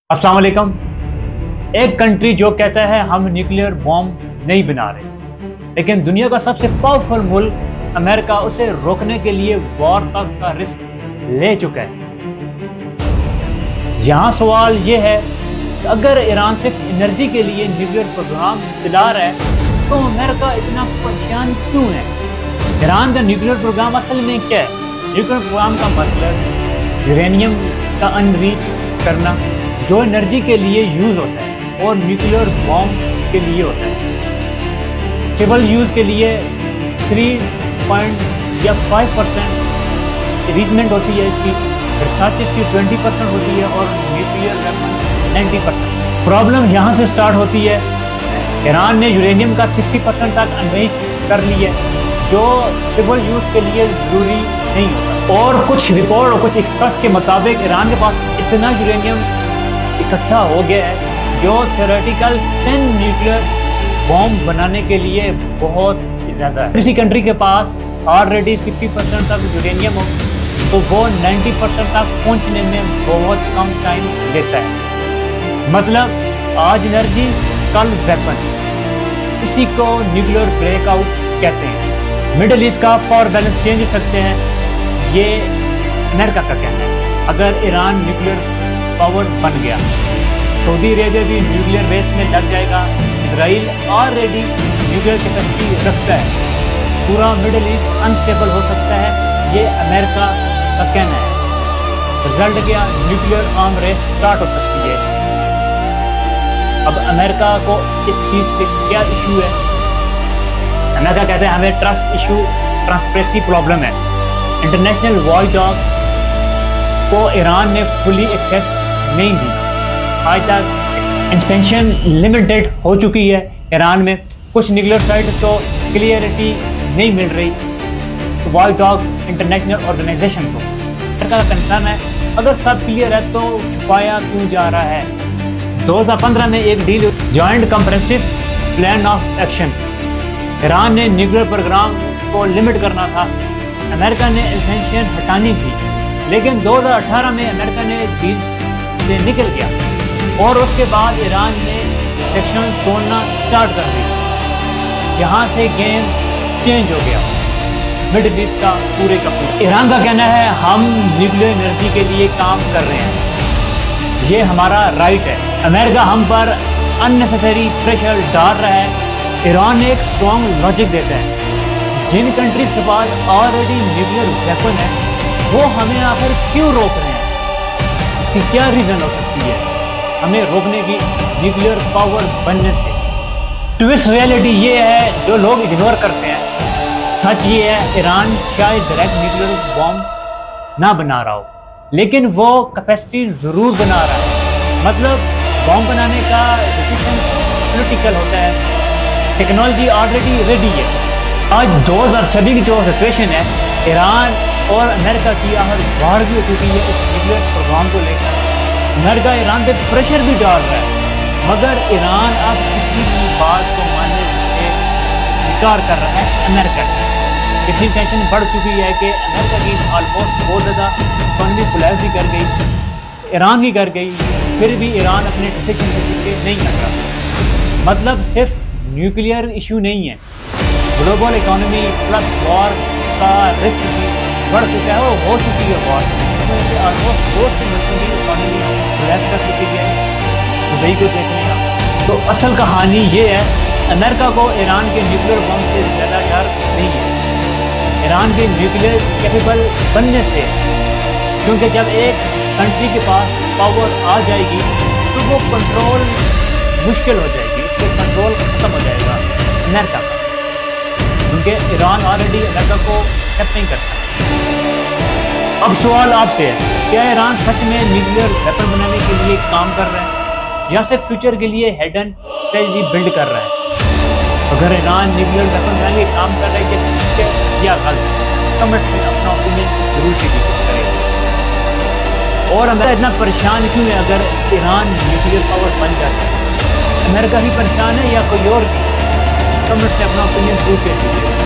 अस्सलाम वालेकुम। एक कंट्री जो कहता है हम न्यूक्लियर बॉम्ब नहीं बना रहे, लेकिन दुनिया का सबसे पावरफुल मुल्क अमेरिका उसे रोकने के लिए वॉर तक का रिस्क ले चुका है। यहाँ सवाल ये है कि अगर ईरान सिर्फ एनर्जी के लिए न्यूक्लियर प्रोग्राम चला रहा है तो अमेरिका इतना परेशान क्यों है? ईरान का न्यूक्लियर प्रोग्राम असल में क्या है? न्यूक्लियर प्रोग्राम का मतलब यूरेनियम का अनरीच करना जो एनर्जी के लिए यूज़ होता है और न्यूक्लियर बॉम्ब के लिए होता है। सिविल यूज़ के लिए 3 या 5% रीचमेंट होती है इसकी, रिसर्च इसकी 20% होती है और न्यूक्लियर वेपन 90%। प्रॉब्लम यहाँ से स्टार्ट होती है। ईरान ने यूरेनियम का 60% तक अनरीच कर लिया जो सिविल यूज़ के लिए ज़रूरी नहीं होता। और कुछ रिपोर्ट और कुछ एक्सपर्ट के मुताबिक ईरान के पास इतना यूरेनियम इकट्ठा हो गया है जो थ्योरेटिकल 10 न्यूक्लियर बॉम्ब बनाने के लिए बहुत ज़्यादा है। किसी कंट्री के पास ऑलरेडी 60% तक यूरेनियम हो तो वो 90% तक पहुंचने में बहुत कम टाइम लेता है। मतलब आज एनर्जी कल वेपन, इसी को न्यूक्लियर ब्रेकआउट कहते हैं। मिडिल ईस्ट का पावर बैलेंस चेंज हो सकते हैं, ये अमेरिका का कहना है। अगर ईरान न्यूक्लियर पावर बन गया, सऊदी अरेबिया भी न्यूक्लियर बेस में लग जाएगा। इजराइल ऑलरेडी न्यूक्लियर कैपेसिटी रखता है। पूरा मिडिल ईस्ट अनस्टेबल हो सकता है, ये अमेरिका का कहना है। रिजल्ट क्या? न्यूक्लियर आर्म रेस स्टार्ट हो सकती है। अब अमेरिका को इस चीज़ से क्या इशू है? अमेरिका कहते हैं हमें ट्रस्ट इशू, ट्रांसपेरेंसी प्रॉब्लम है। इंटरनेशनल वॉचडॉग को ईरान ने फुली एक्सेस नहीं दी। आज तक इंस्पेक्शन लिमिटेड हो चुकी है ईरान में। कुछ न्यूक्लियर साइट तो क्लियरिटी नहीं मिल रही वॉचडॉग इंटरनेशनल ऑर्गेनाइजेशन को। अमेरिका का कंसर्न है अगर सब क्लियर है तो छुपाया क्यों जा रहा है? 2015 में एक deal, joint compressive plan of action. Iran ने न्यूक्लियर प्रोग्राम को लिमिट करना था, अमेरिका ने एसेंशन हटानी थी, लेकिन 2018 में अमेरिका ने डील से निकल गया और उसके बाद ईरान ने सेक्शन तोड़ना स्टार्ट कर दिया, जहाँ से गेम चेंज हो गया मिडिल ईस्ट का पूरे का पूरा। ईरान का कहना है हम न्यूक्लियर एनर्जी के लिए काम कर रहे हैं, ये हमारा राइट है। अमेरिका हम पर अननेसेसरी प्रेशर डाल रहा है। ईरान एक स्ट्रॉन्ग लॉजिक देता है, जिन कंट्रीज के पास ऑलरेडी न्यूक्लियर वेपन है वो हमें आखिर क्यों रोक रहे हैं? इसकी क्या रीज़न हो सकती है हमें रोकने की न्यूक्लियर पावर बनने से? ट्विस्ट रियलिटी ये है जो लोग इग्नोर करते हैं। सच ये है ईरान शायद डायरेक्ट न्यूक्लियर बॉम्ब ना बना रहा हो, लेकिन वो कैपेसिटी ज़रूर बना रहा है। मतलब बॉम्ब बनाने का डिसीजन पॉलिटिकल होता है, टेक्नोलॉजी ऑलरेडी रेडी है। आज 2026 की जो सिचुएशन है, ईरान और अमेरिका की आखिर वार भी हो चुकी है इस न्यूक्लियर प्रोग्राम को लेकर। अमेरिका ईरान पे प्रेशर भी डाल रहा है, मगर ईरान अब किसी की बात को मानने से इनकार कर रहा है। अमेरिका इतनी टेंशन बढ़ चुकी है कि अमेरिका की ऑलमोस्ट बहुत ज़्यादा इकॉनमी कोलैप्स भी कर गई, ईरान की कर गई, फिर भी ईरान अपने डिसीजन से पीछे नहीं हट रहा। मतलब सिर्फ न्यूक्लियर इशू नहीं है, ग्लोबल इकोनॉमी प्लस वॉर का रिस्क भी बढ़ चुका है। वो हो चुकी है वॉर, ऑलमोस्ट 2 से मुल्कों की इकोनॉमी कोलैप्स कर चुकी है। दुबई को देख लें आप। तो असल कहानी ये है, अमेरिका को ईरान के न्यूक्लियर बम से ज़्यादा डर नहीं है, ईरान के न्यूक्लियर कैपेबल बनने से। क्योंकि जब एक कंट्री के पास पावर आ जाएगी तो वो कंट्रोल मुश्किल हो जाएगी, उसके कंट्रोल ख़त्म हो जाएगा अमेरिका का, क्योंकि ईरान ऑलरेडी अमेरिका को एक्सेप्ट नहीं करता। अब सवाल आपसे है, क्या ईरान सच में न्यूक्लियर वेपन बनाने के लिए काम कर रहा है या सिर्फ फ्यूचर के लिए हिडन स्ट्रेटजी बिल्ड कर रहा है? अगर ईरान न्यूक्लियर वेपन बनाने के काम कर रहा है या गलत, कमेंट में अपना ओपिनियन जरूर करें। और अमेरिका इतना परेशान क्यों है अगर ईरान न्यूक्लियर पावर बन जाता है? अमेरिका ही परेशान है या कोई और भी? कमेंट में अपना ओपिनियन जरूर दीजिए।